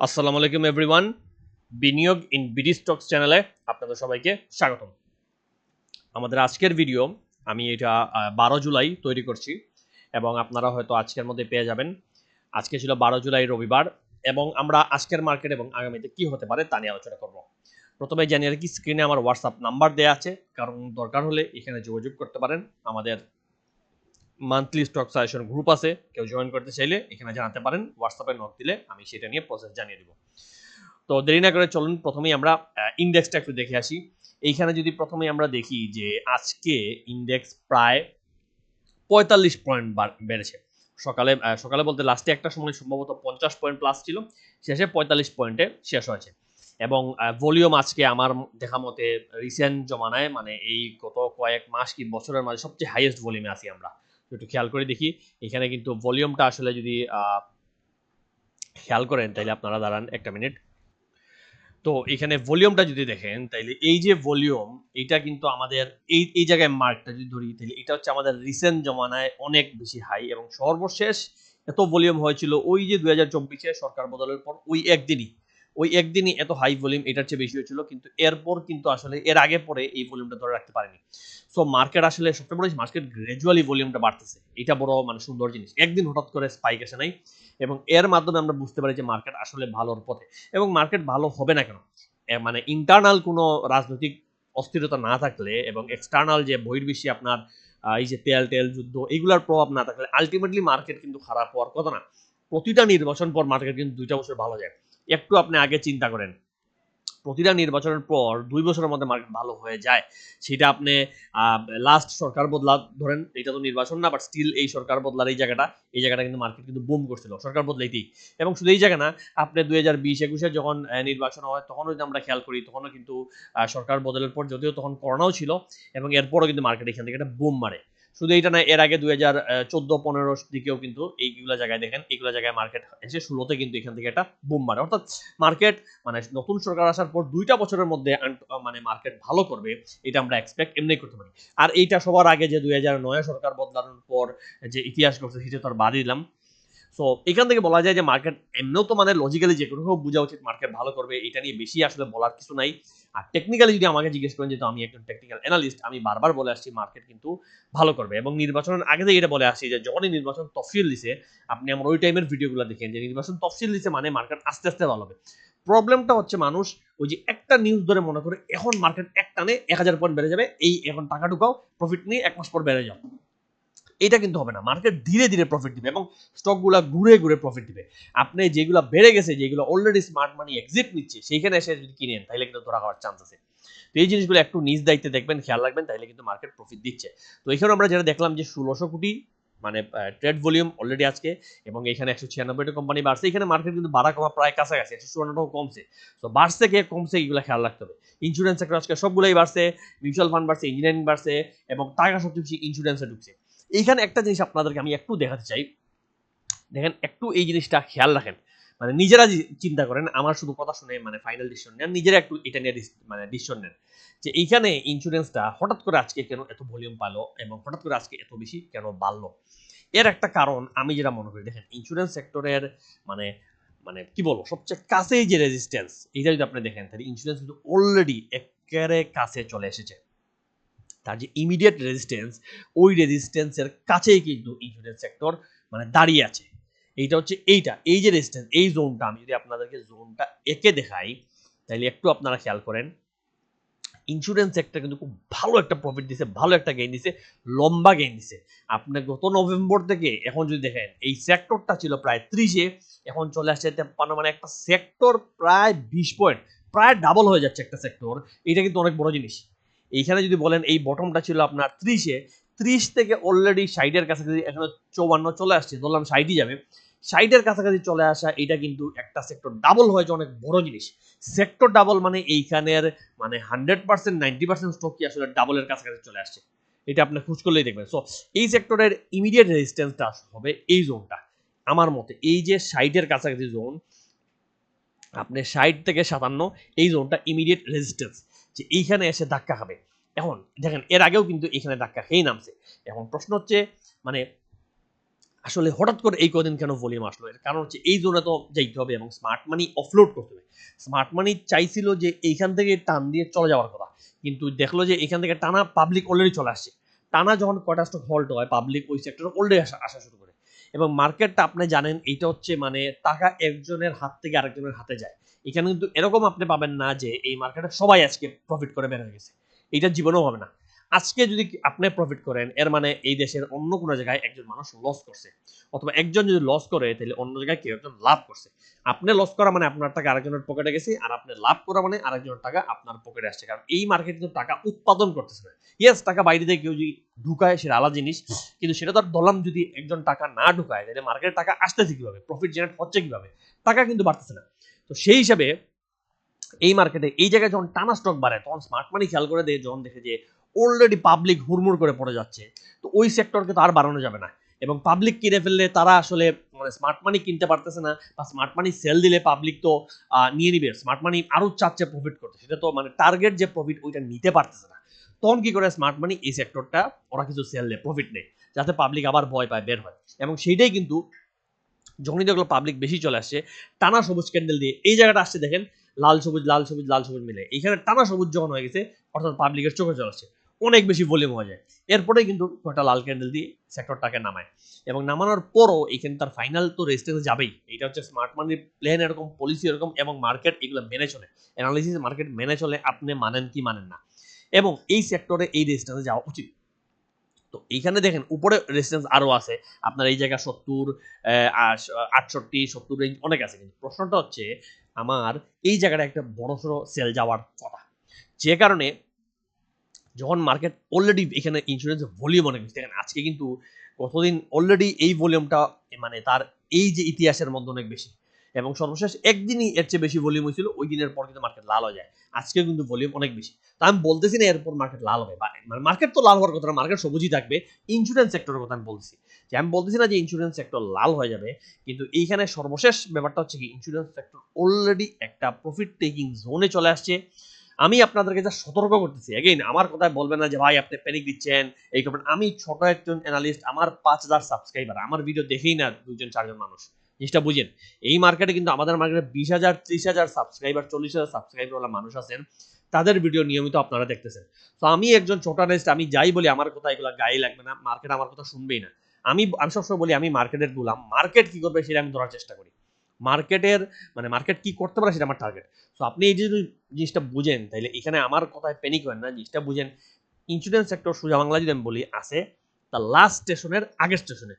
আসসালামু আলাইকুম এভরিওয়ান। বিনিয়োগ ইন বিডি স্টকস চ্যানেলে আপনাদের সবাইকে স্বাগতম। আমাদের আজকের ভিডিও আমি এটা 12 জুলাই তৈরি করছি এবং আপনারা হয়তো আজকের মধ্যে পেয়ে যাবেন। আজকে ছিল 12 জুলাই রবিবার এবং আমরা আজকের মার্কেট এবং আগামীতে কি হতে পারে তা নিয়ে আলোচনা করব। প্রথমে জানিয়ে রাখি, স্ক্রিনে আমার হোয়াটসঅ্যাপ নাম্বার দেওয়া আছে, কারণ দরকার হলে এখানে যোগাযোগ করতে পারেন। আমাদের মান্থলি স্টক সাজেশন গ্রুপ আছে, কেউ জয়েন করতে চাইলে এখানে জানাতে পারেন, হোয়াটসঅ্যাপে নোট দিলে আমি সেটা নিয়ে প্রসেস জানিয়ে দিব। তো দেরি না করে চলুন প্রথমেই আমরা ইন্ডেক্সটা একটু দেখে আসি। এইখানে যদি প্রথমেই আমরা দেখি যে আজকে ইন্ডেক্স প্রায় 45 পয়েন্ট বেড়েছে। সকালে সকালে বলতে লাস্টে একটা সময় সম্ভবত 50 পয়েন্ট প্লাস ছিল, শেষে 45 পয়েন্টে শেষ হয়েছে। এবং ভলিউম আজকে আমার দেখা মতে রিসেন্ট জমানায় মানে এই গত কয়েক মাস কি বছরের মাঝে সবচেয়ে হাইয়েস্ট ভলিউমে আছি আমরা। একটু খেয়াল করে দেখি এখানে কিন্তু ভলিউমটা আসলে যদি খেয়াল করেন তাহলে আপনারা দাঁড়ান একটা মিনিট। তো এখানে ভলিউমটা যদি দেখেন তাইলে এই যে ভলিউম, এটা কিন্তু আমাদের এই জায়গায় মার্কটা যদি ধরি তাহলে এটা হচ্ছে আমাদের রিসেন্ট জমানায় অনেক বেশি হাই, এবং সর্বশেষ এত ভলিউম হয়েছিল ওই যে 2024-এ সরকার বদলের পর ওই একদিনই এত হাই ভলিউম এটার চেয়ে বেশি হয়েছিল, কিন্তু এরপর কিন্তু আসলে এর আগে পরে এই ভলিউমটা ধরে রাখতে পারেনি। সো মার্কেট আসলে সবচেয়ে বড় মার্কেট গ্রাজুয়ালি ভলিউমটা বাড়তেছে, এটা বড় মানে সুন্দর জিনিস। একদিন হঠাৎ করে স্পাইক আসে নাই, এবং এর মাধ্যমে আমরা বুঝতে পারি যে মার্কেট আসলে ভালোর পথে। এবং মার্কেট ভালো হবে না কেন, মানে ইন্টারনাল কোনো রাজনৈতিক অস্থিরতা না থাকলে এবং এক্সটার্নাল যে বহির্বিশ্বে আপনার এই যে তেল যুদ্ধ এইগুলোর প্রভাব না থাকলে আলটিমেটলি মার্কেট কিন্তু খারাপ হওয়ার কথা না। প্রতিটা নির্বাচন পর মার্কেট কিন্তু 2টা বছর ভালো যায়। একটু আপনি আগে চিন্তা করেন, প্রতিটা নির্বাচনের পর 2 বছরের মধ্যে মার্কেট ভালো হয়ে যায়। সেটা আপনি লাস্ট সরকার বদলা ধরেন, এটা তো নির্বাচন না, বাট স্টিল এই সরকার বদলার এই জায়গাটা কিন্তু মার্কেট কিন্তু বুম করছিল সরকার বদলাইতেই। এবং শুধু এই জায়গা না, আপনি 2020-21-এ যখন নির্বাচন হয় তখনও যদি আমরা খেয়াল করি তখনও কিন্তু সরকার বদলের পর যদিও তখন করোনাও ছিল, এবং এরপরও কিন্তু মার্কেট এখান থেকে একটা বুম মারে। শুধু এইটা না, এর আগে 2014-15 দিকেও কিন্তু এইগুলো জায়গায় দেখেন, এইগুলো জায়গায় মার্কেট এসে 16-তে কিন্তু এখান থেকে একটা বুম মারে। অর্থাৎ মার্কেট মানে নতুন সরকার আসার পর 2টা বছরের মধ্যে মানে মার্কেট ভালো করবে, এটা আমরা এক্সপেক্ট এমনি করতে পারি। আর এইটা সবার আগে যে 2009-এ সরকার বদলানোর পর যে ইতিহাস করছে সেটা তো আর বাদ দিলাম। সো এখান থেকে বলা যায় যে মার্কেট এমনিও তো মানে লজিক্যালি যে কোনো বোঝা উচিত মার্কেট ভালো করবে, এটা নিয়ে বেশি আসলে বলার কিছু নাই। আর টেকনিক্যালি যদি আমাকে জিজ্ঞেস করেন, যেহেতু আমি একজন টেকনিক্যাল অ্যানালিস্ট, আমি বারবার বলে আসছি মার্কেট কিন্তু ভালো করবে। এবং নির্বাচনের আগে থেকে এটা বলে আসছি যে যখনই নির্বাচন তফসিল দিছে, আপনি আমার ওই টাইমের ভিডিওগুলো দেখেন যে নির্বাচন তফসিল দিছে মানে মার্কেট আস্তে আস্তে ভালো হবে। প্রবলেমটা হচ্ছে মানুষ ওই যে একটা নিউজ ধরে মনে করে এখন মার্কেট এক টানে 1000 পয়েন্ট বেড়ে যাবে, এই এখন টাকা ঢুকাও, প্রফিট নিয়ে 1 মাস পর বেড়ে যাও। এটা কিন্তু হবে না, মার্কেট ধীরে ধীরে প্রফিট দিবে এবং স্টকগুলো ঘুরে ঘুরে প্রফিট দিবে। আপনি যেগুলো বেড়ে গেছে, যেগুলো অলরেডি স্মার্ট মানি এক্সিট নিচ্ছে, সেইখানে এসে যদি কিনেন তাহলে কিন্তু ধরা হওয়ার চান্স আছে। তো এই জিনিসগুলো একটু নিজ দায়িত্বে দেখবেন, খেয়াল রাখবেন, তাহলে কিন্তু মার্কেট প্রফিট দিচ্ছে। তো এখানে আমরা যেটা দেখলাম যে 1600 কোটি মানে ট্রেড ভলিউম অলরেডি আজকে, এবং এখানে 196টা কোম্পানি বাড়ছে। এখানে মার্কেট কিন্তু বাড়া কমা প্রায় কাছাকাছি, 154টাও কমছে। তো বাড়ছে কে কমছে এগুলো খেয়াল রাখতে হবে। ইন্স্যুরেন্স সেক্টর আজকে সবগুলোই বাড়ছে, মিউচুয়াল ফান্ড বাড়ছে, ইঞ্জিনিয়ারিং বাড়ছে, এবং টাকা সবচেয়ে বেশি ইন্স্যুরেন্সে ঢুকছে। এইখানে একটা জিনিস আপনাদেরকে আমি একটু দেখাতে চাই, দেখেন একটু এই জিনিসটা খেয়াল রাখেন, মানে নিজেরা চিন্তা করেন, আমার শুধু কথা শুনে মানে ফাইনাল ডিসিশন নেন, নিজেরা একটু এটা নিয়ে মানে ডিসিশন নেন যে এইখানে ইন্স্যুরেন্সটা হঠাৎ করে আজকে কেন এত ভলিউম পালো এবং হঠাৎ করে আজকে এত বেশি কেন বাড়লো। এর একটা কারণ আমি যেটা মনে করি, দেখেন ইন্স্যুরেন্স সেক্টরের মানে মানে কি বলবো সবচেয়ে কাছেই যে রেজিস্ট্যান্স, এটা যদি আপনি দেখেন তাহলে ইন্স্যুরেন্স কিন্তু অলরেডি একেবারে কাছে চলে এসেছে। তার যে ইমিডিয়েট রেজিস্ট্যান্স, ওই রেজিস্ট্যান্সের কাছেই কিন্তু ইন্স্যুরেন্স সেক্টর মানে দাঁড়িয়ে আছে। এইটা হচ্ছে এই যে রেজিস্ট্যান্স, এই জোনটা আমি যদি আপনাদেরকে জোনটা এঁকে দেখাই তাহলে একটু আপনারা খেয়াল করেন, ইন্স্যুরেন্স সেক্টর কিন্তু খুব ভালো একটা প্রফিট দিছে, ভালো একটা গেইন দিছে, লম্বা গেইন দিছে। আপনি গত নভেম্বর থেকে এখন যদি দেখেন এই সেক্টরটা ছিল প্রায় 30-এ, এখন চলে আসছে 53, মানে একটা সেক্টর প্রায় 20 পয়েন্ট, প্রায় ডাবল হয়ে যাচ্ছে একটা সেক্টর। এটা কিন্তু অনেক বড় জিনিস। এইখানে যদি বলেন এই বটমটা ছিল আপনার 30-এ, 30 থেকে অলরেডি 60-এর কাছাকাছি, এখন 54 চলে আসছে, ধরলাম 60-ই যাবে, 60-এর কাছাকাছি চলে আসা, এটা কিন্তু একটা সেক্টর ডাবল হয়েছে, অনেক বড় জিনিস। সেক্টর ডাবল মানে এইখানের মানে 100% 90% স্টক কি আসলে ডাবলের কাছাকাছি চলে আসছে, এটা আপনি খোঁজ করলেই দেখবেন। সো এই সেক্টরের ইমিডিয়েট রেজিস্ট্যান্সটা হবে এই জোনটা। আমার মতে এই যে 60-এর কাছাকাছি জোন, আপনি 60 থেকে 57, এই জোনটা ইমিডিয়েট রেজিস্ট্যান্স, যে এইখানে এসে ধাক্কা খাবে। এখন দেখেন এর আগেও কিন্তু এখানে ধাক্কা খেয়েই নামছে। এখন প্রশ্ন হচ্ছে মানে আসলে হঠাৎ করে এই কদিন কেন ভলিউম আসলো, এর কারণ হচ্ছে এই জোনে তো যাইতে হবে এবং স্মার্ট মানি অফলোড করতে হবে। স্মার্ট মানি চাইছিল যে এইখান থেকে টান দিয়ে চলে যাওয়ার কথা, কিন্তু দেখলো যে এখান থেকে টানা পাবলিক অলরেডি চলে আসছে। টানা যখন কয়টা স্টক হল্ট হয়, পাবলিক ওই সেক্টরে অলরেডি আসা শুরু করে। এবং মার্কেটটা আপনি জানেন এইটা হচ্ছে মানে টাকা একজনের হাত থেকে আরেকজনের হাতে যায়। এখানে কিন্তু এরকম আপনি পাবেন না যে এই মার্কেটে সবাই আজকে প্রফিট করে বের হয়ে গেছে, এটা জীবনেও হবে না। আজকে যদি আপনি প্রফিট করেন এর মানে এই দেশের অন্য কোনো জায়গায় একজন মানুষ লস করছে, অথবা একজন যদি লস করে তাহলে অন্য জায়গায় কেউ একজন লাভ করছে। আপনি লস করা মানে আপনার টাকা আরেকজনের পকেটে গেছে, আর আপনি লাভ করা মানে আরেকজনের টাকা আপনার পকেটে আসছে, কারণ এই মার্কেট কিন্তু টাকা উৎপাদন করতেছে না। ইয়েস, টাকা বাইরে থেকে কেউ যদি ঢুকায় সেটা আলাদা জিনিস, কিন্তু সেটা তো আর দলাম যদি একজন টাকা না ঢুকায় তাহলে মার্কেটে টাকা আসতেছে কিভাবে, প্রফিট জেনারেট হচ্ছে কিভাবে, টাকা কিন্তু বাড়তেছে না। তো সেই হিসাবে এই মার্কেটে এই জায়গায় যখন টানা স্টক বাড়ে তখন স্মার্ট মানি খেয়াল করে দেয়, যখন দেখে যে অলরেডি পাবলিক হুড়মুড় করে পড়ে যাচ্ছে, তো ওই সেক্টরকে তো আর বাড়ানো যাবে না। এবং পাবলিক কিনে ফেললে তারা আসলে মানে স্মার্ট মানি কিনতে পারতেছে না, বা স্মার্ট মানি সেল দিলে পাবলিক তো নিয়ে নিবে, স্মার্ট মানি আরো চাচ্ছে প্রফিট করতে, সেটা তো মানে টার্গেট যে প্রফিট ওইটা নিতে পারতেছে না। তখন কি করে স্মার্ট মানি এই সেক্টরটা ওরা কিছু সেল দেয়, প্রফিট নেই, যাতে পাবলিক আবার ভয় পায় বের হয়। এবং সেইটাই কিন্তু যখনই দেখলো পাবলিক বেশি চলে আসছে, টানা সবুজ ক্যান্ডেল দিয়ে এই জায়গাটা আসছে দেখেন, লাল সবুজ লাল সবুজ লাল সবুজ মিলে এইখানে টানা সবুজ যখন হয়ে গেছে, অর্থাৎ পাবলিকের চোখে চলে আসছে, অনেক বেশি ভলিউম হয়ে যায়। এরপরে কিন্তু একটা লাল ক্যান্ডেল দিয়ে সেক্টরটাকে নামায়, এবং নামানোর পরও এখানে তার ফাইনাল তো রেজিস্ট্যান্সে যাবেই। এটা হচ্ছে স্মার্ট মানির প্ল্যান এরকম, পলিসি এরকম, এবং মার্কেট এগুলো মেনে চলে, অ্যানালিসিস মার্কেট মেনে চলে, আপনি মানেন কি মানেন না। এবং এই সেক্টরে এই রেজিস্ট্যান্সে যাওয়া উচিত। তো এইখানে দেখেন উপরে রেজিস্ট্যান্স আরো আছে, আপনার এই জায়গা 70, 68, 70 রেঞ্জ অনেক আছে, কিন্তু প্রশ্নটা হচ্ছে আমার এই জায়গাটা একটা বড়সড় সেল যাওয়ার কথা, যে কারণে যখন মার্কেট অলরেডি এখানে ইন্স্যুরেন্স ভলিউম অনেক বেশি দেখেন, আজকে কিন্তু কতদিন অলরেডি এই ভলিউমটা মানে তার এই যে ইতিহাসের মধ্যে অনেক বেশি, এবং সর্বশেষ একদিনই এর চেয়ে বেশি ভলিউম হয়েছিল, ওই দিনের পর কিন্তু মার্কেট লাল হয়ে যায়। আজকে কিন্তু ভলিউম অনেক বেশি, তা আমি বলতেছি না এরপর মার্কেট লাল হবে, বা মানে মার্কেট তো লাল হওয়ার কথা না, মার্কেট সবুজই থাকবে। ইন্স্যুরেন্স সেক্টরের কথা আমি বলছি, যে আমি বলতেছি না যে ইন্স্যুরেন্স সেক্টর লাল হয়ে যাবে, কিন্তু এইখানে সর্বশেষ ব্যাপারটা হচ্ছে কি, ইন্স্যুরেন্স সেক্টর অলরেডি একটা প্রফিট টেকিং জোনে চলে আসছে। আমি আপনাদেরকে যা সতর্ক করতেছি, এগেইন আমার কথায় বলবেন না যে ভাই আপনি প্যানিক দিচ্ছেন এই করবেন। আমি ছোট একজন অ্যানালিস্ট, আমার 5,000 সাবস্ক্রাইবার, আমার ভিডিও দেখেই না 2-4 জন মানুষ, জিনিসটা বুঝেন। এই মার্কেটে কিন্তু আমাদের মার্কেটে 20,000, 30,000 সাবস্ক্রাইবার, 40,000 সাবস্ক্রাইবার ওলা মানুষ আছেন, তাদের ভিডিও নিয়মিত আপনারা দেখতেছেন। তো আমি একজন ছোট অ্যানালিস্ট, আমি যাই বলি আমার কথা এগুলো গায়ে লাগবে না, মার্কেট আমার কথা শুনবেই না। আমি আমি সবসময় বলি আমি মার্কেটের গোলাম, মার্কেট কি করবে সেটা আমি ধরার চেষ্টা করি, মার্কেটের মানে মার্কেট কি করতে পারে সেটা আমার টার্গেট। সো আপনি এই যে জিনিসটা বুঝেন তাইলে এখানে আমার কথায় প্যানিক হয় না, জিনিসটা বুঝেন। ইন্স্যুরেন্স সেক্টর সোজা বাংলা যদি আমি বলি আছে তার লাস্ট স্টেশনের আগের স্টেশনে,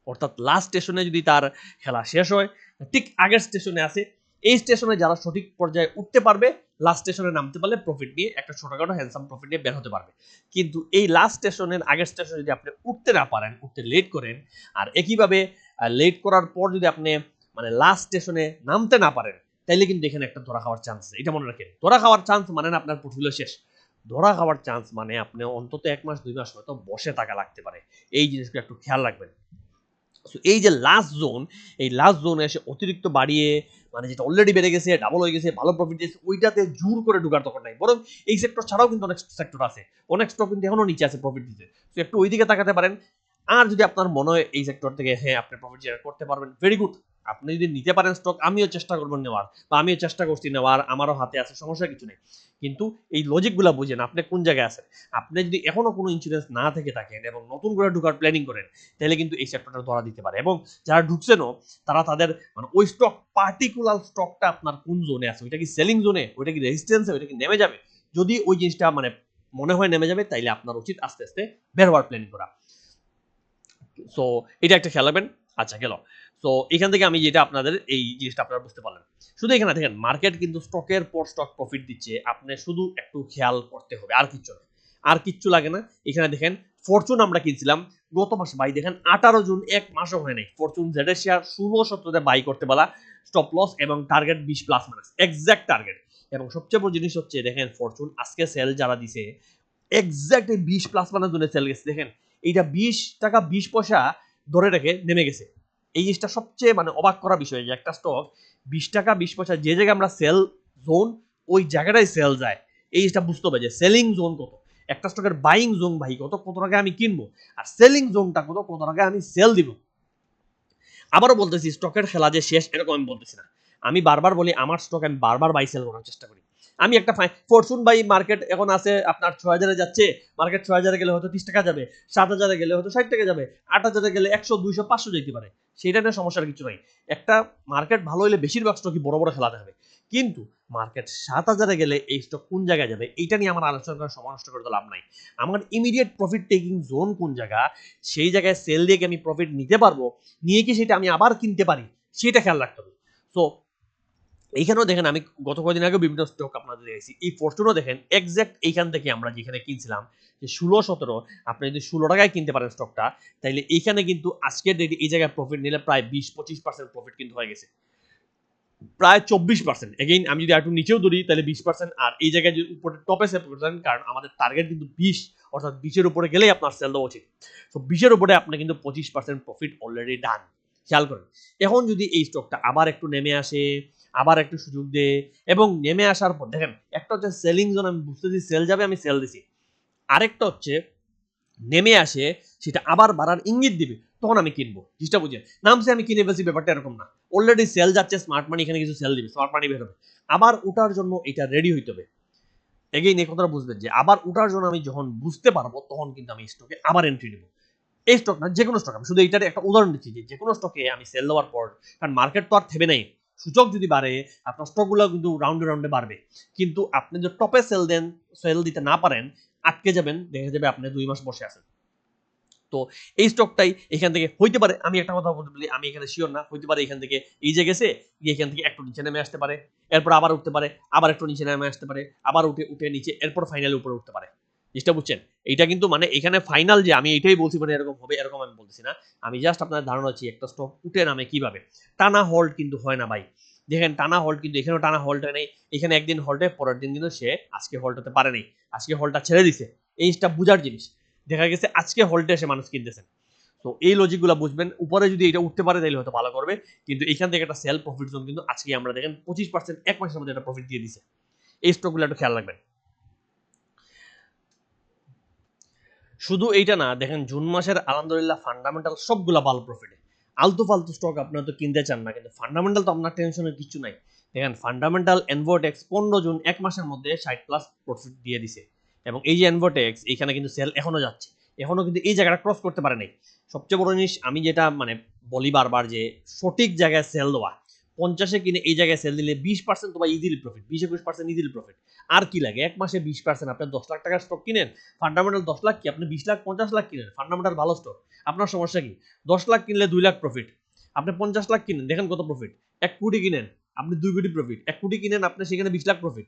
অর্থাৎ লাস্ট স্টেশনে যদি তার খেলা শেষ হয় ঠিক আগের স্টেশনে আছে। এই স্টেশনে যারা সঠিক পর্যায়ে উঠতে পারবে, লাস্ট স্টেশনে নামতে পারলে প্রফিট নিয়ে একটা ছোটখাটো হ্যান্ডসাম প্রফিট নিয়ে বের হতে পারবে। কিন্তু এই লাস্ট স্টেশনের আগের স্টেশনে যদি আপনি উঠতে না পারেন, উঠতে লেট করেন, আর একইভাবে লেট করার পর যদি আপনি মানে লাস্ট স্টেশনে নামতে না পারেন, তাইলে কিন্তু এখানে একটা ধরা খাওয়ার চান্স আছে। এটা মনে রাখেন, ধরা খাওয়ার চান্স মানে না আপনার পোর্টফোলিও শেষ, ধরা খাওয়ার চান্স মানে আপনি অন্তত 1 মাস 2 মাস হয়তো বসে থাকা লাগতে পারে। এই জিনিসগুলো একটু খেয়াল রাখবেন। সো এই যে লাস্ট জোন, এই লাস্ট জোনে এসে অতিরিক্ত বাড়িয়ে মানে যেটা অলরেডি বেড়ে গেছে, ডাবল হয়ে গেছে, ভালো প্রফিট দিয়েছে, ওইটাতে জোর করে ঢোকার দরকার নাই। বরং এই সেক্টর ছাড়াও কিন্তু অনেক সেক্টর আছে, অনেক স্টক কিন্তু এখনো নিচে আছে প্রফিট দিতে। তো একটু ওই দিকে তাকাতে পারেন। আর যদি আপনার মনে হয় এই সেক্টর থেকে হ্যাঁ আপনি প্রফিট জেনারেট করতে পারবেন, ভেরি গুড। আপনি যদি নিতে পারেন স্টক, আমিও চেষ্টা করবো নেওয়ার, বা আমিও চেষ্টা করছি নেওয়ার, আমারও হাতে আছে, সমস্যা কিছু নেই। কিন্তু এই লজিকগুলো বুঝেন আপনি কোন জায়গায় আছেন। আপনি যদি এখনো কোনো ইন্স্যুরেন্স না থেকে থাকেন এবং নতুন করে ঢোকার প্ল্যানিং করেন, তাহলে কিন্তু এই সেক্টরটা ধরা দিতে পারে। এবং যারা ঢুকছেনও তারা তাদের মানে ওই স্টক, পার্টিকুলার স্টকটা আপনার কোন জোনে আছে, ওইটা কি সেলিং জোনে, ওইটা কি রেজিস্ট্যান্সে, ওইটা কি নেমে যাবে। যদি ওই জিনিসটা মানে মনে হয় নেমে যাবে, তাইলে আপনার উচিত আস্তে আস্তে বের হওয়ার প্ল্যানিং করা। সো এটা একটা খেয়াল রাখবেন। আচ্ছা গেল। সো এখান থেকে আমি যেটা আপনাদের এই জিনিসটা আপনারা বুঝতে পারলেন। শুধু এখানে দেখেন মার্কেট কিন্তু স্টকের পর স্টক প্রফিট দিচ্ছে, আপনি শুধু একটু খেয়াল করতে হবে, আর কিচ্ছু না, আর কিচ্ছু লাগে না। এখানে দেখেন ফরচুন আমরা কিনছিলাম গত মাসে, ভাই দেখেন 18 জুন, 1 মাসও হয় নাই, ফরচুন জেড এর শেয়ার 16-17 বাই করতে বলা, স্টপ লস এবং target 20 plus minus exact target. এবং সবচেয়ে বড় জিনিস হচ্ছে দেখেন ফরচুন আজকে সেল যারা দিছে এক্সাক্ট 20 প্লাস মাইনাস জন্য সেল গেছে, দেখেন এইটা 20 টাকা 20 পয়সা ধরে রেখে নেমে গেছে। এই জিনিসটা সবচেয়ে মানে অবাক করা বিষয়, যে একটা স্টক 20 টাকা 20 পয়সা যে জায়গায় আমরা সেল জোন, ওই জায়গাটাই সেল যায়। এই জিনিসটা বুঝতে হবে যে সেলিং জোন কত, একটা স্টকের বাইং জোন ভাই কত, কত টাকা আমি কিনবো, আর সেলিং জোনটা কত, কত টাকা আমি সেল দিব। আবারও বলতেছি স্টকের খেলা যে শেষ এরকম আমি বলতেছি না, আমি বারবার বলি আমার স্টক আমি বারবার বাই সেল করার চেষ্টা করি। আমি একটা ফরচুন বাই মার্কেট এখন আছে আপনার 6,000-এ যাচ্ছে, মার্কেট 6,000-এ গেলে হয়তো 30 টাকা যাবে, 7,000-এ গেলে হয়তো 60 টাকা যাবে, 8,000-এ গেলে 100, 200, 500 যেতে পারে, সেটা নিয়ে সমস্যার কিছু নাই। একটা মার্কেট ভালো হলে বেশিরভাগ স্টকই বড় বড় খেলাতে হবে, কিন্তু মার্কেট 7,000-এ গেলে এই স্টক কোন জায়গায় যাবে এইটা নিয়ে আমার আলোচনা করার সময় নষ্ট করে তো লাভ নাই। আমার ইমিডিয়েট প্রফিট টেকিং জোন কোন জায়গা, সেই জায়গায় সেল দিয়ে কি আমি প্রফিট নিতে পারবো, নিয়ে কি সেটা আমি আবার কিনতে পারি, সেটা খেয়াল রাখতে হবে। তো এইখানেও দেখেন আমি গত কয়েকদিন আগে বিভিন্ন স্টক আপনাদের দেখেছি, এই ফরচুনও দেখেন এক্সাক্ট এইখান থেকে আমরা যেখানে কিনছিলাম যে 16-17, আপনি যদি 16 টাকায় কিনতে পারেন স্টকটা, তাইলে এইখানে কিন্তু আজকের ডেটে এই জায়গায় প্রফিট নিলে প্রায় 20-25% প্রফিট কিন্তু হয়ে গেছে, প্রায় 24%। এগেইন আমি যদি একটু নিচেও ধরি তাহলে 20%, আর এই জায়গায় যদি উপরে টপে সেভ করতেন, কারণ আমাদের টার্গেট কিন্তু 20, অর্থাৎ 20-এর উপরে গেলেই আপনার সেল দেওয়া উচিত। তো 20-এর উপরে আপনি কিন্তু 25% প্রফিট অলরেডি ডান। খেয়াল করেন, এখন যদি এই স্টকটা আবার একটু নেমে আসে, আবার একটু সুযোগ দেয়, এবং নেমে আসার পর দেখেন একটা হচ্ছে সেলিং জোন, আমি বুঝতেছি সেল যাবে, আমি সেল দিছি। আরেকটা হচ্ছে নেমে আসে, সেটা আবার বাড়ার ইঙ্গিত দিবে, তখন আমি কিনবো। জিনিসটা বুঝে নামছে আমি কিনে ফেলছি, ব্যাপারটা এরকম না। অলরেডি সেল যাচ্ছে, স্মার্ট মানি এখানে কিছু সেল দিবে, স্মার্ট মানি বের হবে, আবার ওঠার জন্য এটা রেডি হইতে হবে। এগেইন এই কথাটা বুঝবেন যে আবার ওঠার জন্য আমি যখন বুঝতে পারবো, তখন কিন্তু আমি স্টকে আবার এন্ট্রি নেবো। এই স্টক না, যে কোনো স্টক, আমি শুধু এইটার একটা উদাহরণ দিচ্ছি যে কোনো স্টকে আমি সেল দেওয়ার পর, কারণ মার্কেট তো আর থেমে নাই, সূচক যদি বাড়ে আপনার স্টকগুলো কিন্তু রাউন্ডে রাউন্ডে বাড়বে, কিন্তু আপনি যদি টপে সেল দেন, সেল দিতে না পারেন, আটকে যাবেন, দেখা যাবে আপনি 2 মাস বসে আছেন। তো এই স্টকটাই এখান থেকে হইতে পারে, আমি একটা কথা বলতে বলি, আমি এখানে শিওর না, হইতে পারে এখান থেকে এই যে গেছে, গিয়ে এখান থেকে একটু নিচে নেমে আসতে পারে, এরপর আবার উঠতে পারে, আবার একটু নিচে নেমে আসতে পারে, আবার উঠে উঠে নিচে, এরপর ফাইনালি উপরে উঠতে পারে। জিনিসটা বুঝছেন? এইটা কিন্তু মানে এখানে ফাইনাল যে আমি এটাই বলছি মানে এরকম হবে এরকম আমি বলতেছি না। আমি জাস্ট আপনার ধারণা হচ্ছে একটা স্টক উঠে নামে কিভাবে। টানা হোল্ড কিন্তু হয় না ভাই। দেখেন টানা হোল্ড কিন্তু এখানেও টানা হোল্ড হয় নাই। এখানে একদিন হোল্ডে, পরের দিন কিন্তু সে আজকে হোল্ড হতে পারে নাই। আজকে হোল্ডটা ছেড়ে দিছে। এই জিনিসটা বুঝার জিনিস। দেখা গেছে আজকে হোল্ডে এসে মানুষ কিনতেছেন। তো এই লজিকগুলো বুঝবেন, উপরে যদি এটা উঠতে পারে তাহলে হয়তো ভালো করবে, কিন্তু এখান থেকে একটা সেল প্রফিট জোন কিন্তু আজকে আমরা দেখেন 25% এক মাসের মধ্যে একটা প্রফিট দিয়ে দিছে। এই স্টকগুলো একটু খেয়াল রাখবেন। শুধু এইটা না, দেখেন জুন মাসের আলহামদুলিল্লাহ ফান্ডামেন্টাল সবগুলা ভালো প্রফিটে। আলতু ফালতু স্টক আপনারা তো কিনতে চান না, কিন্তু ফান্ডামেন্টাল তো আপনার টেনশনের কিছু নাই। দেখেন ফান্ডামেন্টাল এনভোটেক্স 15 জুন এক মাসের মধ্যে 60+ প্রফিট দিয়ে দিছে, এবং এই যে এনভোটেক্স এখানে কিন্তু সেল এখনো যাচ্ছে, এখনো কিন্তু এই জায়গাটা ক্রস করতে পারে নাই। সবচেয়ে বড় জিনিস আমি যেটা মানে বলি বারবার, যে সঠিক জায়গায় সেল দেওয়া। 50-এ কিনে এই জায়গায় সেল দিলে 20% তো বা ইজিলি প্রফিট, 20-21% ইজিলি প্রফিট। আর কি লাগে, এক মাসে 20%, আপনি 10 লাখ টাকার স্টক কিনেন, ফান্ডামেন্টাল 10 লাখ কি, আপনি 20 লাখ 50 লাখ কিনেন, ফান্ডামেন্টাল ভালো স্টক, আপনার সমস্যা কি? 10 লাখ কিনলে 2 লাখ প্রফিট, আপনি 50 লাখ কিনেন, দেখেন কত প্রফিট। 1 কোটি কিনেন, আপনি 2 কোটি প্রফিট, 1 কোটি কিনেন, আপনি সেখানে 20 লাখ প্রফিট।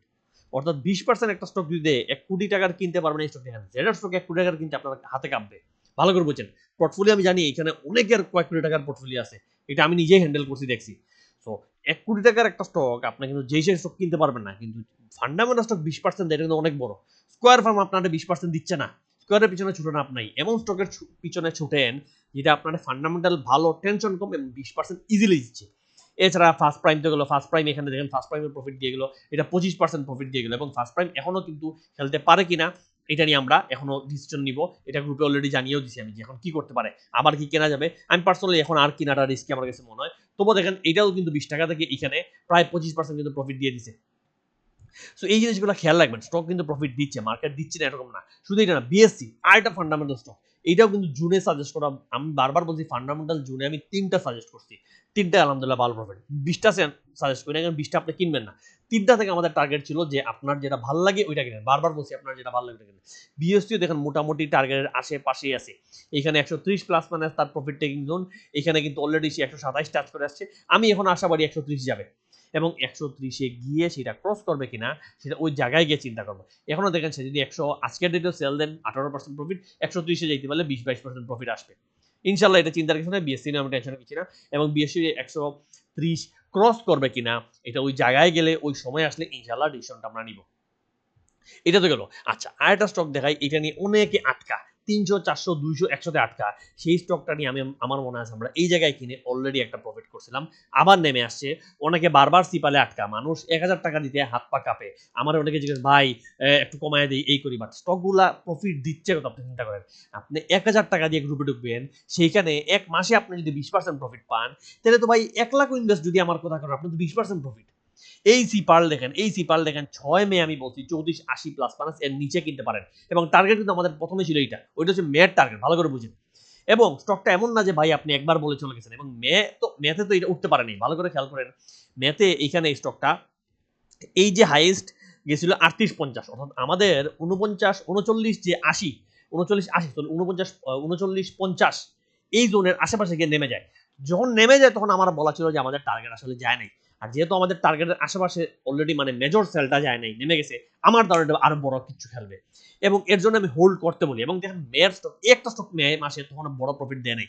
অর্থাৎ 20% একটা স্টক যদি দেয় 1 কোটি টাকার কিনতে পারবেন, এই স্টক দেখেন, যেটা স্টক 1 কোটি টাকার কিনতে আপনার হাতে কাঁপবে। ভালো করে বুঝছেন, পোর্টফোলিও আমি জানি এখানে অনেকের কয়েক কোটি টাকার পোর্টফোলিও আছে, এটা আমি নিজেই হ্যান্ডেল করছি, দেখছি। সো 1 কোটি টাকার একটা স্টক আপনি কিন্তু যেই সেই স্টক কিনতে পারবেন না, কিন্তু ফান্ডামেন্টাল স্টক 20% দেয়, এটা কিন্তু অনেক বড়। স্কোয়ার ফার্ম আপনাদের 20% দিচ্ছে না, স্কোয়ারের পিছনে ছুটেন আপনি, এমন স্টকের পিছনে ছুটেন যেটা আপনার ফান্ডামেন্টাল ভালো, টেনশন কম, এবং 20% ইজিলি দিচ্ছে। এছাড়া ফার্স্ট প্রাইম তো গেলো, ফার্স্ট প্রাইম এখানে দেখেন ফার্স্ট প্রাইমের প্রফিট দিয়ে গেলো, এটা 25% প্রফিট দিয়ে গেলো, এবং ফার্স্ট প্রাইম এখনো কিন্তু খেলতে পারে কিনা এটা নিয়ে আমরা এখনো ডিসিশন নিব। এটা গ্রুপে অলরেডি জানিয়েও দিছি আমি যে এখন কি করতে পারে, আবার কি কেনা যাবে। আমি পার্সোনালি এখন আর কেনাটা রিস্কি আমার কাছে মনে হয়। তবুও দেখেন এটাও কিন্তু 20 টাকা থেকে এখানে প্রায় 25% কিন্তু প্রফিট দিয়ে দিছে। সো এই জিনিসগুলো খেয়াল রাখবেন, স্টক কিন্তু প্রফিট দিচ্ছে, মার্কেট দিচ্ছে না এরকম না। শুধু এটা না, বিএসসি আর একটা ফান্ডামেন্টাল স্টক, এইটাও কিন্তু জুনে সাজেস্ট করা, আমি বারবার বলছি ফান্ডামেন্টাল জুনে আমি 3টা সাজেস্ট করছি, 3টা আলহামদুলিল্লাহ ভালো প্রফিট। 20টা সাজেস্ট করি না, কারণ 20টা আপনি কিনবেন না। 3টা থেকে আমাদের টার্গেট ছিল যে আপনার যেটা ভালো লাগে ওইটা কিনেন, বারবার বলছি আপনার যেটা ভালো লাগে ওইটা কিনেন। বিএসসিও দেখেন মোটামুটি টার্গেটের আশেপাশেই আছে, এখানে 130 প্লাস মানে তার প্রফিট টেকিং জোন, এখানে কিন্তু অলরেডি সে 127 টাচ করে আসছে। আমি এখন আশাবাদী 130 যাবে, এবং 130-এ গিয়ে সেটা ক্রস করবে কিনা সেটা ওই জায়গায় গিয়ে চিন্তা করবো। এখনো দেখেন সে যদি 100 আজকের ডেটে সেল দেন 18% প্রফিট, 130-এ যাইতে পারলে 20-22% প্রফিট আসবে ইনশাল্লাহ। এটা চিন্তার কিছু না, বিএসসি নিয়ে আমি টেনশন কিছু না, এবং বিএসসি 130 ক্রস করবে কিনা এটা ওই জায়গায় গেলে, ওই সময় আসলে ইনশাল্লাহ ডিসিশনটা আমরা নিব। এটা তো গেল। আচ্ছা আরেকটা স্টক দেখাই, এটা নিয়ে অনেকে আটকা, 300 400 200 100 তে আটকা, সেই স্টকটা নিয়ে আমার মনে আছে আমরা এই জায়গায় কিনে অলরেডি একটা প্রফিট করছিলাম, আবার নেমে আসছে। অনেকে বারবার সিপালে আটকা, মানুষ 1000 টাকা দিতে হাত পা কাঁপে। আমার অনেকে জিজ্ঞেস ভাই একটু কমায় দিই এই করি, বাট স্টকগুলা প্রফিট দিচ্ছে কত আপনি চিন্তা করেন। আপনি 1000 টাকা দিয়ে গ্রুপে ঢুকবেন, সেইখানে এক মাসে আপনি যদি 20% প্রফিট পান, তাহলে তো ভাই 1 লাখ ইনভেস্ট যদি আমার কথা করেন, আপনি তো 20% প্রফিট। এই সিপাল দেখেন 6 মে আমি বলছি 3480 প্লাস মাইনাস এর নিচে কিনতে পারেন, এবং টার্গেট কিন্তু আমাদের প্রথমে ছিল এইটা, ওইটা হচ্ছে মেয়ের টার্গেট, ভালো করে বুঝেন। এবং স্টকটা এমন না যে ভাই আপনি একবার বলে চলে গেছেন, এবং মেতে তো এটা উঠতে পারেনি, ভালো করে খেয়াল করেন। মেতে এইখানে এই স্টকটা এই যে হাইয়েস্ট গেছিল 3850, অর্থাৎ আমাদের 39 যে 80 39 50 এই জোনের আশেপাশে গিয়ে নেমে যায়। যখন নেমে যায় তখন আমার বলা ছিল যে আমাদের টার্গেট আসলে যায় নাই, আর যেহেতু আমাদের টার্গেটের আশেপাশে অলরেডি মানে মেজর সেলটা যায় নাই, নেমে গেছে, আমার ধারণা আরো বড় কিছু খেলবে, এবং এর জন্য আমি হোল্ড করতে বলি। এবং দেখেন মেয়ের স্টক, একটা স্টক মে মাসে তখন বড় প্রফিট দেয় নাই,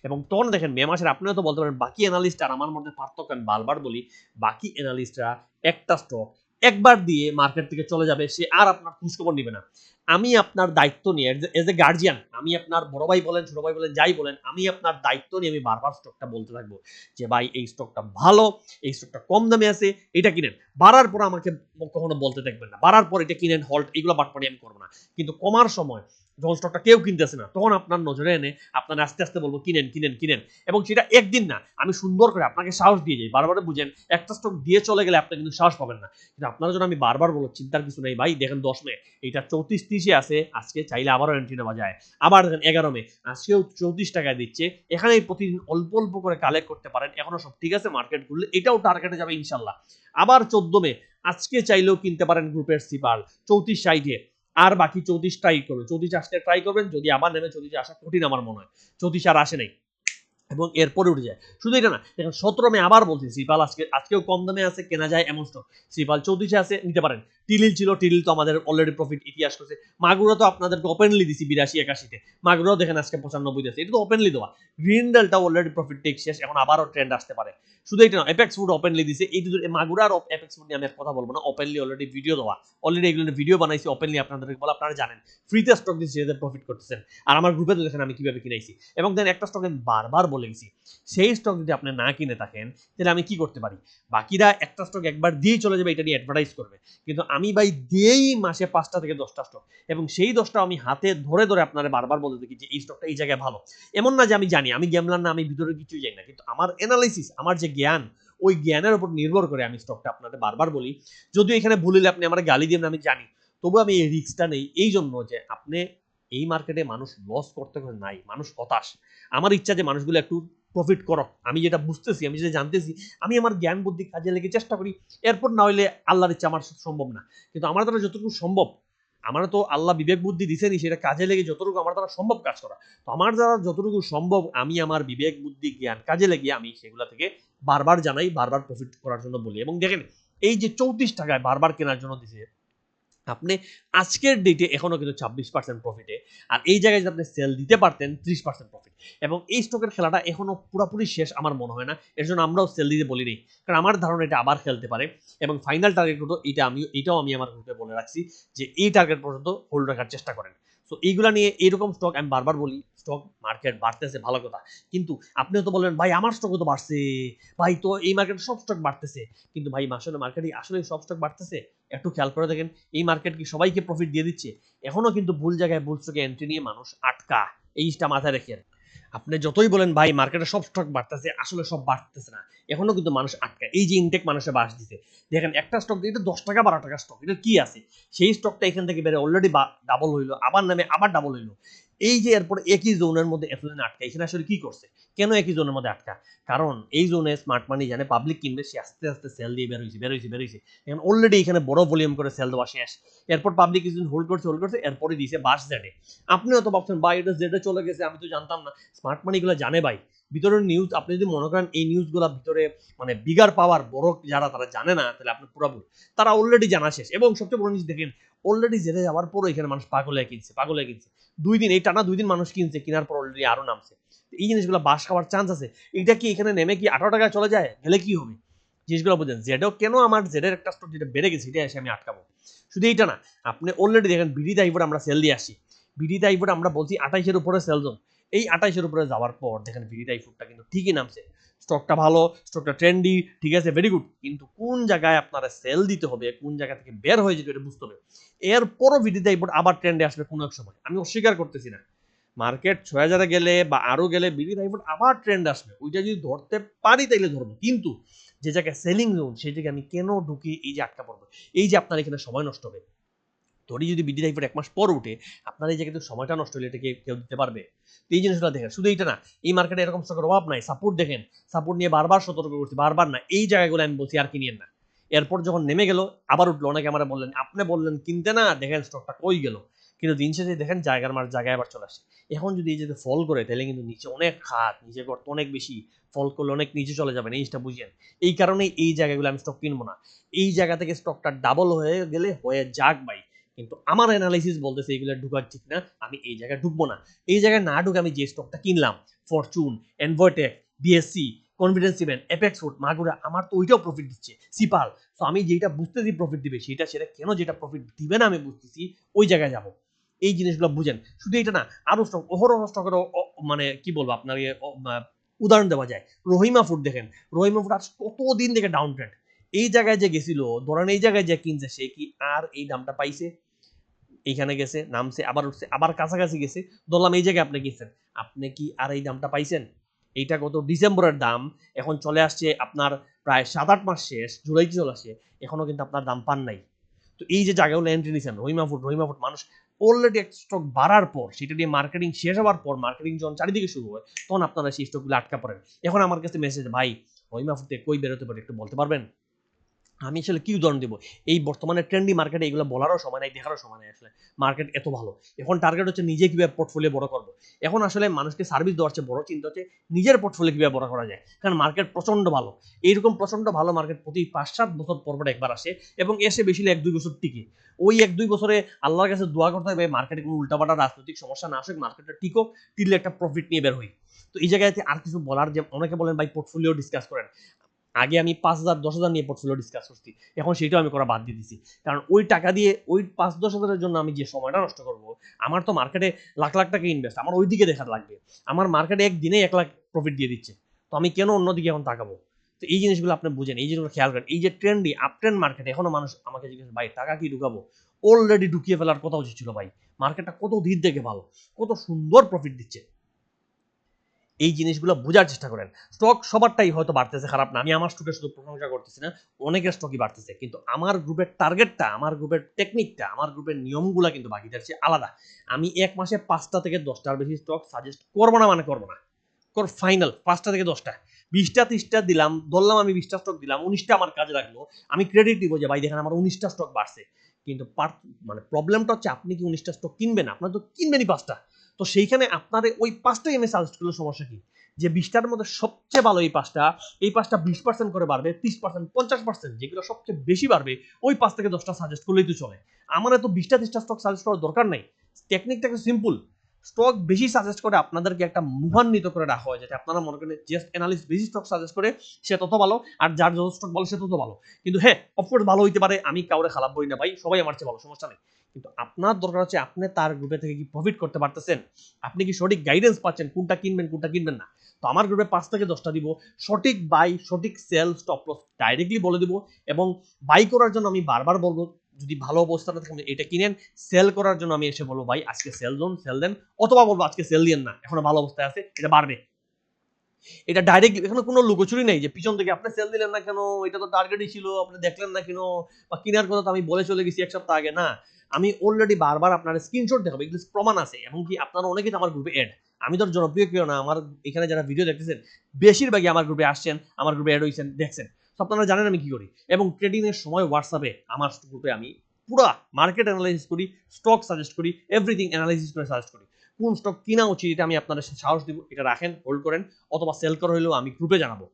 এবং তখন দেখেন মে মাসের আপনিও তো বলতে পারেন বাকি অ্যানালিস্ট আর আমার মধ্যে পার্থক্য আমি বারবার বলি, বাকি অ্যানালিস্টরা একটা স্টক একবার দিয়ে মার্কেট থেকে চলে যাবে, সে আর আপনার খোঁজখবর নিবে না। আমি আপনার দায়িত্ব নিয়ে এজ এ গার্জিয়ান, আমি আপনার বড় ভাই বলেন ছোট ভাই বলেন যাই বলেন, আমি আপনার দায়িত্ব নিয়ে আমি বারবার স্টকটা বলতে থাকবো যে ভাই এই স্টকটা ভালো, এই স্টকটা কম দামে আছে, এটা কিনেন। বাড়ার পর আমাকে কখনো বলতে দেখবেন না, বাড়ার পর এটা কিনেন হল্ট, এগুলো বাটপাড়ি আমি করবো না। কিন্তু কমার সময় যখন স্টকটা কেউ কিনতেছে না, তখন আপনার নজরে এনে আপনার আস্তে আস্তে বলবো কিনেন কিনেন কিনেন। এবং সেটা একদিন না, আমি সুন্দর করে আপনাকে সাহস দিয়ে যাই, বারবার বুঝেন। একটা স্টক দিয়ে চলে গেলে আপনি কিন্তু সাহস পাবেন না, কিন্তু আপনার জন্য আমি বারবার বলবো চিন্তার কিছু নেই ভাই। দেখেন 10 মে এটা 34-30 আছে, আজকে চাইলে আবারও এন্ট্রি নেওয়া যায়। আবার দেখেন 11 মে আজকেও 34 টাকায় দিচ্ছে, এখানে প্রতিদিন অল্প অল্প করে কালেক্ট করতে পারেন, এখনো সব ঠিক আছে। মার্কেট ঘুরলে এটাও টার্গেটে যাবে ইনশাল্লাহ। আবার 14 মে আজকে চাইলেও কিনতে পারেন গ্রুপের সিপাল 3460-এ, আর বাকি 34 ট্রাই করবেন, 34 আসতে ট্রাই করবেন, যদি আবার নেমে 34 আসা কঠিন আমার মনে হয়, 34 আর আসে নাই, এবং এরপরে উঠে যায়। শুধু এটা না, দেখেন 17 মে আবার বলছি সিপাল আজকেও কম দামে আছে, কেনা যায় এমন স্টক। সিপাল 34 আছে, নিতে পারেন। টিলিল ছিল, টিলিল তো আমাদের অলরেডি প্রফিট ইতিহাস করছে। মাগুরা তো আপনাদেরকে ওপেনলি দিছি 82-81-তে, মাগুরাও দেখেন আজকে 95 আছে, এটা তো ওপেনলি দেওয়া। গ্রিনডেলটা অলরেডি প্রফিট টেক শেষ, এখন আবারও ট্রেন্ড আসতে পারে। শুধু এটা না, এপেক্স ফুড ওপেনলি দিছে, এই দুটো মাগুরা আর এপেক্স ফুড নিয়ে আমি কথা বলবো না, ওপেনলি অলরেডি ভিডিও দেওয়া, অলরেডি এগুলো ভিডিও বানাইছি ওপেনলি আপনাদেরকে বলে, আপনারা জানেন ফ্রিতে স্টক দিচ্ছি যাদের প্রফিট করতেছেন। আর আমার গ্রুপে তো দেখেন আমি কিভাবে কিনাইছি, এবং দেন একটা স্টক আমি বারবার বলে গেছি, সেই স্টক যদি আপনি না কিনে থাকেন তাহলে আমি কি করতে পারি। বাকিরা একটা স্টক একবার দিয়েই চলে যাবে, এটা নিয়ে অ্যাডভার্টাইজ করবে, কিন্তু আমি ভাই দিয়েই মাসে 5টা থেকে 10টা স্টক, এবং সেই 10টা আমি হাতে ধরে ধরে আপনারা বারবার বলতে দেখি যে এই স্টকটা এই জায়গায় ভালো। এমন না যে আমি জানি, আমি গেমলার না, আমি ভিতরে কিছুই জানি না, কিন্তু আমার অ্যানালাইসিস, আমার যে জ্ঞান, ওই জ্ঞানের উপর নির্ভর করে আমি স্টকটা আপনাদের বারবার বলি। যদিও এখানে ভুলিলে আপনি আমার গালি দিবেন আমি জানি, তবু আমি এই রিস্কটা নেই, এই জন্য যে আপনি এই মার্কেটে মানুষ লস করতে নাই, মানুষ হতাশ। আমার ইচ্ছা যে মানুষগুলো একটু প্রফিট করো, আমি যেটা বুঝতেছি, আমি যেটা জানতেছি, আমি আমার জ্ঞান বুদ্ধি কাজে লেগে চেষ্টা করি। এরপর না হইলে আল্লাহর ইচ্ছা, আমার সম্ভব না, কিন্তু আমার দ্বারা যতটুকু সম্ভব, আমার তো আল্লাহ বিবেক বুদ্ধি দিছেনি, সেটা কাজে লেগে যতটুকু আমার দ্বারা সম্ভব কাজ করা। তো আমার দ্বারা যতটুকু সম্ভব আমি আমার বিবেক বুদ্ধি জ্ঞান কাজে লেগে আমি সেগুলা থেকে বারবার জানাই, বারবার প্রফিট করার জন্য বলি। এবং দেখেন এই যে 34 টাকায় বারবার কেনার জন্য দিছে, আপনি আজকের ডেটে এখনো কিন্তু 26% প্রফিটে, আর এই জায়গায় যদি আপনি সেল দিতে পারতেন 30% প্রফিট, এবং এই স্টকের খেলাটা এখনো পুরোপুরি শেষ আমার মনে হয় না, এর জন্য আমরাও সেল দিতে বলি নেই, কারণ আমার ধারণা এটা আবার খেলতে পারে। এবং ফাইনাল টার্গেট হতো এটাও আমি আমার গ্রুপে বলে রাখছি যে এই টার্গেট পর্যন্ত হোল্ড রাখার চেষ্টা করেন। সো এইগুলা নিয়ে এরকম স্টক আমি বারবার বলি, স্টক মার্কেট বাড়তেছে ভালো কথা, কিন্তু আপনিও তো বলবেন ভাই আমার স্টকও তো বাড়ছে, ভাই তো এই মার্কেটে সব স্টক বাড়তেছে, কিন্তু ভাই আসলে মার্কেটে আসলে সব স্টক বাড়তেছে? একটু খেয়াল করে দেখেন, এই মার্কেট কি সবাইকে প্রফিট দিয়ে দিচ্ছে? এখনো কিন্তু ভুল জায়গায় ভুল স্টকে এন্ট্রি নিয়ে মানুষ আটকা, এই জিনিসটা মাথায় রেখেন। আপনি যতই বলেন ভাই মার্কেটে সব স্টক বাড়তেছে, আসলে সব বাড়তেছে না, এখনো কিন্তু মানুষ আটকায়। এই যে ইনটেক মানুষে বাস দিতে, দেখেন একটা স্টক এটা 10 টাকা 12 টাকা স্টক, এটা কি আছে? সেই স্টকটা এখান থেকে বেড়ে অলরেডি ডাবল হইলো, আবার নামে আবার ডাবল হইলো। এই যে এরপর একই জোনের মধ্যে এতদিন আটকা, এখানে আসলে কি করছে? কেন একই জোনের মধ্যে আটকা? কারণ এই জোনে স্মার্ট মানি জানে পাবলিক কিনবে, সে আস্তে আস্তে সেল দিয়ে বের হয়েছে। এখন অলরেডি এখানে বড় ভলিউম করে সেল দেওয়া শেষ। এরপর পাবলিক কিছুদিন হোল্ড করছে, এরপরে দিয়েছে বাস জেডে। আপনিও তো ভাবছেন ভাই এটা জেডে চলে গেছে, আমি তো জানতাম না। স্মার্ট মানি গুলো জানে ভাই, ভিতরের নিউজ আপনি যদি মনে করেন এই নিউজগুলো ভিতরে মানে বিগার পাওয়ার বড় যারা তারা জানে না, তাহলে আপনি পুরো ভুল। তারা অলরেডি জানা শেষ। এবং সবচেয়ে বড় জিনিস দেখেন, অলরেডি জেলে যাওয়ার পরও এখানে মানুষ পাগল হয়ে কিনছে 2 দিন, এই টানা 2 দিন মানুষ কিনছে, কেনার পর অলরেডি আরো নামছে। এই জিনিসগুলো বাস খাওয়ার চান্স আছে। এটা কি এখানে নেমে কি 18 টাকায় চলে যায়, গেলে কি হবে? জিনিসগুলো বুঝেন। জেডও কেন আমার জেডের একটা স্টক যেটা বেড়ে গেছে, এটা এসে আমি আটকাবো? শুধু এইটা না, আপনি অলরেডি দেখেন বিডি দাইভর আমরা সেল দিয়ে আসি, বিডিটাই ফুড আমরা বলছি 28-এর উপরে সেল জোন, এই 28-এর উপরে যাওয়ার পর দেখেন বিডিটাই ফুডটা কিন্তু ঠিকই নামছে, স্টকটা ভালো, স্টকটা ট্রেন্ডি, ঠিক আছে, ভেরি গুড, কিন্তু কোন জায়গায় আপনারা সেল দিতে হবে, কোন জায়গা থেকে বের হয়ে যেতে এটা বুঝতে হবে। এরপরও বিডিটাই ফুড আবার ট্রেন্ডে আসবে কোনো এক সময়, আমি অস্বীকার করতেছি না, মার্কেট 6000-এ গেলে বা আরো গেলে বিডিটাই ফুড আবার ট্রেন্ড আসবে, ওইটা যদি ধরতে পারি তাইলে ধরবো, কিন্তু যে জায়গায় সেলিং জোন সেই জায়গায় আমি কেন ঢুকি এই যে আটকা পড়বো, এই যে আপনার এখানে সময় নষ্ট হবে। ধরি যদি বিডি টাইপের 1 মাস পর উঠে আপনার এই জায়গায় সময়টা নষ্ট হলে এটাকে কেউ দিতে পারবে? তো এই জিনিসগুলো দেখেন, শুধু এইটা না, এই মার্কেটে এরকম স্টকের অভাব নাই, সাপোর্ট দেখেন, সাপোর্ট নিয়ে বারবার সতর্ক করছি, বারবার না, এই জায়গাগুলো আমি বলছি আর কিনিয়েন না। এরপর যখন নেমে গেল আবার উঠলো, অনেকে আমার বললেন আপনি বললেন কিনতে, না দেখেন স্টকটা কই গেল, কিন্তু দিন শেষে দেখেন জায়গার মার জায়গায় আবার চলে আসে। এখন যদি এই যে ফল করে তাহলে কিন্তু নিচে অনেক খাত, নিচে গর্ত অনেক বেশি, ফল করলে অনেক নিচে চলে যাবেন, এই জিনিসটা বুঝেন। এই কারণেই এই জায়গাগুলো আমি স্টক কিনবো না, এই জায়গা থেকে স্টকটা ডাবল হয়ে গেলে হয়ে যাক ভাই, কিন্তু আমার অ্যানালাইসিস বলতেছে এগুলো ঢুকা ঠিক না, আমি এই জায়গায় ঢুকবো না। এই জায়গায় না ঢুকে আমি যে স্টকটা কিনলাম, ফরচুন, এনভয়টেক, BSC, Confidence Event, Apex Food, Magura, আমার তো ওইটাও প্রফিট দিচ্ছে, সিপাল, তো আমি যেটা বুঝতেছি প্রফিট দিবে সেটা কেন যেটা প্রফিট দিবে না আমি বুঝতেছি, ওই জায়গায় যাব। এই জিনিসগুলো বুঝেন, শুধু এটা না, আরো স্টক, অহরহ স্টকের মানে কি বলবো আপনার উদাহরণ দেওয়া যায়। রহিমা ফুড দেখেন, রহিমা ফুড আজ কতদিন থেকে ডাউন ট্রেন্ড, এই জায়গায় যে গেছিল, ধরেন এই জায়গায় যে কিনছে সে কি আর এই দামটা পাইছে? এইখানে গেছে, নামছে, আবার উঠছে, আবার কাছাকাছি গেছে, ধরলাম এই জায়গায় আপনি গেছেন, আপনি কি আর এই দামটা পাইছেন? এইটা গত ডিসেম্বরের দাম, এখন চলে আসছে আপনার প্রায় 7-8 মাস শেষ, জুলাইতে চলে আসে, এখনো কিন্তু আপনার দাম পান নাই। তো এই যে জায়গাগুলো এন্ট্রি নিছেন, রহিমা ফুড মানুষ অলরেডি একটা স্টক বাড়ার পর, সেটা দিয়ে মার্কেটিং শেষ হওয়ার পর, মার্কেটিং যখন চারিদিকে শুরু হয়, তখন আপনারা সেই স্টকগুলো আটকা পড়েন। এখন আমার কাছে মেসেজ, ভাই রহিমা ফুড থেকে কই বেরোতে পারে একটু বলতে পারবেন? আমি আসলে কি উদাহরণ দিব? এই বর্তমানে ট্রেন্ডি মার্কেটে এগুলো বলারও সময় নাই, দেখারও সময় নাই আসলে। মার্কেট এত ভালো। এখন টার্গেট হচ্ছে নিজে কিভাবে পোর্টফোলিও বড় করব। এখন আসলে মানুষকে সার্ভিস দেওয়ার চেয়ে বড় চিন্তা হচ্ছে নিজের পোর্টফোলিও কিভাবে বড় করা যায়। কারণ মার্কেট প্রচন্ড ভালো। এইরকম প্রচন্ড ভালো মার্কেট প্রতি ৫-৭ বছর পর পর একবার আসে এবং এসে বেশি হলে ১-২ বছর টিকে। ওই ১-২ বছরে আল্লাহর কাছে দোয়া করতে হবে মার্কেটে কোনো উল্টাপাল্টা রাজনৈতিক সমস্যা না আসুক, মার্কেটটা টিকুক, টিকলে একটা প্রফিট নিয়ে বের হই। তো এই জায়গাতে আর কিছু বলার, যে অনেকে বলেন ভাই পোর্টফোলিও ডিসকাস করেন। আগে আমি ৫,০০০-১০,০০০ নিয়ে পোর্টফোলিও ডিসকাস করছি, এখন সেটাও আমি করা বাদ দিয়ে দিছি, কারণ ওই টাকা দিয়ে ওই ৫-১০,০০০-এর জন্য আমি যে সময়টা নষ্ট করব, আমার তো মার্কেটে লাখ লাখ টাকা ইনভেস্ট, আমার ওই দিকে দেখা লাগবে, আমার মার্কেটে একদিনে ১ লাখ প্রফিট দিয়ে দিচ্ছে, তো আমি কেন অন্যদিকে এখন তাকাবো? তো এই জিনিসগুলো আপনি বুঝেন, এই জিনিসগুলো খেয়াল করেন। এই যে ট্রেন্ডি আপ ট্রেন্ড মার্কেট, এখনো মানুষ আমাকে জিজ্ঞেস, ভাই টাকা কি ঢুকাবো? অলরেডি ঢুকিয়ে ফেলার কথা উচিত ছিল ভাই, মার্কেটটা কত ধীর থেকে ভালো, কত সুন্দর প্রফিট দিচ্ছে। এই জিনিসগুলো বোঝার চেষ্টা করেন। স্টক সবারটাই হয়তো বাড়তেছে, খারাপ না, আমি আমার স্টকের শুধু প্রশংসা করতেছি না, অনেকের স্টকই বাড়তেছে, কিন্তু আমার গ্রুপের টার্গেটটা, আমার গ্রুপের টেকনিকটা, আমার গ্রুপের নিয়মগুলো কিন্তু বাকিদের চেয়ে আলাদা। আমি ১ মাসে ৫টা থেকে ১০টার বেশি স্টক সাজেস্ট করবো না, মানে করবো না, ফাইনাল 5টা থেকে 10টা, 20টা 30টা দিলাম, ধরলাম আমি 20টা স্টক দিলাম, 19টা আমার কাজে লাগলো, আমি ক্রেডিট দিব যে ভাই দেখেন আমার 19টা স্টক বাড়ছে, কিন্তু মানে প্রবলেমটা হচ্ছে আপনি কি 19টা স্টক কিনবেন? আপনার তো কিনবেনই 5টা, তো সেইখানে আপনার ওই 5টাই আমি সাজেস্ট করলে সমস্যা কি? যে 20টার মধ্যে সবচেয়ে ভালো এই 5টা, এই 5টা 20% করে বাড়বে, 30%, 50%, যেগুলো সবচেয়ে বেশি বাড়বে, ওই 5 থেকে 10টা সাজেস্ট করলেই তো চলে। আমার এত 20টা 30টা স্টক সাজেস্ট করার দরকার নাই। টেকনিকটা সিম্পল, স্টক বেশি সাজেস্ট করে আপনাদেরকে একটা মুভান্বিত করে রাখা হয়, যাতে আপনারা মনে করেন জাস্ট অ্যানালিস্ট বেশি স্টক সাজেস্ট করে সে তত ভালো, আর যার যত স্টক ভালো সে তত ভালো। কিন্তু হ্যাঁ, অফকোর্স ভালো হইতে পারে, আমি কাউরে খারাপ বলি না ভাই, সবাই আমার চেয়ে ভালো, সমস্যা নেই, কিন্তু আপনার দরকার হচ্ছে আপনি তার গ্রুপে থেকে কি প্রফিট করতে পারতেছেন, আপনি কি সঠিক গাইডেন্স পাচ্ছেন কোনটা কিনবেন কোনটা কিনবেন না। তো আমার গ্রুপে 5 থেকে 10টা দিব, সঠিক বাই, সঠিক সেল, স্টপ লস ডাইরেক্টলি বলে দিব, এবং বাই করার জন্য আমি বারবার বলবো যদি ভালো অবস্থাটা থাকে এটা কিনেন, সেল করার জন্য আমি এসে বলবো ভাই আজকে সেল জোন, সেল দেন, অথবা বলবো আজকে সেল দিয়েন না, এখনো ভালো অবস্থায় আছে, এটা বাড়বে। এটা ডাইরেক্ট, এখানে কোনো লুকোচুরি নেই যে পিছন থেকে আপনি সেল দিলেন না কেন, এটা তো টার্গেটই ছিল, আপনি দেখলেন না কেন, বা কেনার কথা তো আমি বলে চলে গেছি 1 সপ্তাহ আগে, না, আমি অলরেডি বারবার আপনার স্ক্রিনশট দেখাবো, এগুলো প্রমাণ আছে, এমনকি আপনারা অনেকেই আমার গ্রুপে অ্যাড, আমি তো জনপ্রিয় কেউ না, আমার এখানে যারা ভিডিও দেখতেছেন বেশিরভাগই আমার গ্রুপে আসছেন, আমার গ্রুপে অ্যাড হয়েছেন, দেখছেন, তো আপনারা জানেন আমি কি করি, এবং ট্রেডিং এর সময় হোয়াটসঅ্যাপে আমার গ্রুপে আমি পুরো মার্কেট অ্যানালাইসিস করি, স্টক সাজেস্ট করি, এভরিথিং অ্যানালাইসিস করে সাজেস্ট করি, কোন স্টক কিনা উচিত এটা আমি আপনাদের সাহস দিব, এটা রাখেন, হোল্ড করেন, অথবা সেল করা হলেও আমি গ্রুপে জানাবো,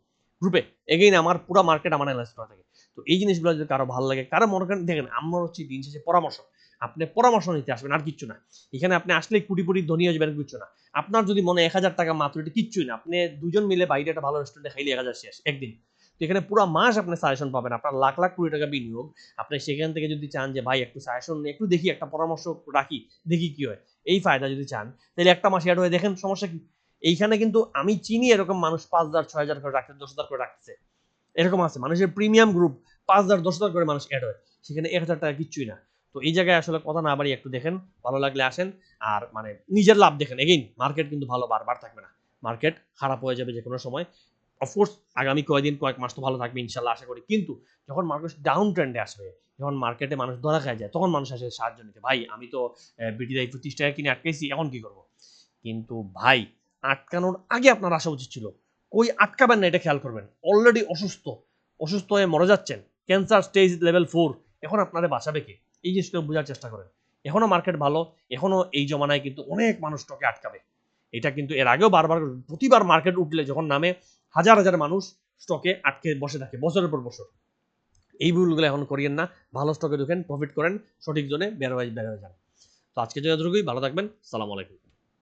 গ্রুপে এগেইন আমার পুরো মার্কেট আমার অ্যানালাইসিস করা থাকে। তো এই জিনিসগুলো যদি কারো ভালো লাগে, কারো মনে করেন, দেখেন আমার হচ্ছে দিন শেষে পরামর্শ, আপনি পরামর্শ নিতে আসবেন, আর কিচ্ছু না, এখানে আপনি আসলে কোটি ধনী হয়ে যাবেন, কিচ্ছু না, আপনার যদি মনে 1,000 টাকা মাত্র, এটা কিচ্ছুই না, আপনি দুজন মিলে বাইরে একটা ভালো রেস্টুরেন্টে খাইলে 1,000 শেষ একদিন, তো এখানে পুরো মাস আপনি সাজেশন পাবেন, আপনার লাখ লাখ কোটি টাকা বিনিয়োগ, আপনি সেখান থেকে যদি চান যে ভাই একটু সাজেশন একটু দেখি, একটা পরামর্শ রাখি, দেখি কি হয়, এই ফায়দা যদি চান তাহলে একটা মাস অ্যাড হয়ে দেখেন, সমস্যা কি? এইখানে কিন্তু আমি চিনি এরকম মানুষ 5,000 6,000 করে রাখতে, 10,000 করে রাখতেছে, এরকম আছে মানুষের প্রিমিয়াম গ্রুপ 5,000 10,000 করে মানুষ অ্যাড হয়, সেখানে 1,000 টাকা কিচ্ছুই না। তো এই জায়গায় আসলে কথা না বাড়ি একটু দেখেন, ভালো লাগলে আসেন, আর মানে নিজের লাভ দেখেন। এগেইন মার্কেট কিন্তু ভালো বারবার থাকবে না, মার্কেট খারাপ হয়ে যাবে যে কোনো সময়। অফকোর্স আগামী কয়েক মাস তো ভালো থাকবে ইনশাল্লাহ আশা করি, কিন্তু যখন মার্কেট ডাউন ট্রেন্ডে আসবে, যখন মার্কেটে মানুষ ধরা খায় যায়, তখন মানুষ আসে সাহায্য নিতে, ভাই আমি তো বিটিআই 30 টাকা কিনে আটকাইছি, এখন কি করবো? কিন্তু ভাই আটকানোর আগে আপনার আসা উচিত ছিল, কই আটকাবেন না এটা খেয়াল করবেন। অলরেডি অসুস্থ হয়ে মরে যাচ্ছেন, ক্যান্সার স্টেজ লেভেল 4, এখন আপনারে বাঁচাবে কে? এই জিনিসটা বোঝার চেষ্টা করেন। এখনো মার্কেট ভালো, এখনো এই জমানায় কিন্তু অনেক মানুষ স্টকে আটকাবে। এটা কিন্তু এর আগেও বারবার, প্রতিবার মার্কেট উঠলে যখন নামে, হাজার হাজার মানুষ স্টকে আটকে বসে থাকে বছরের পর বছর। এই ভুলগুলো এখন করিয়েন না, ভালো স্টকে ঢুকেন, প্রফিট করেন, সঠিক জোনে বের হয়ে যান। তো আজকে যতটুকুই, ভালো থাকবেন, সালাম আলাইকুম।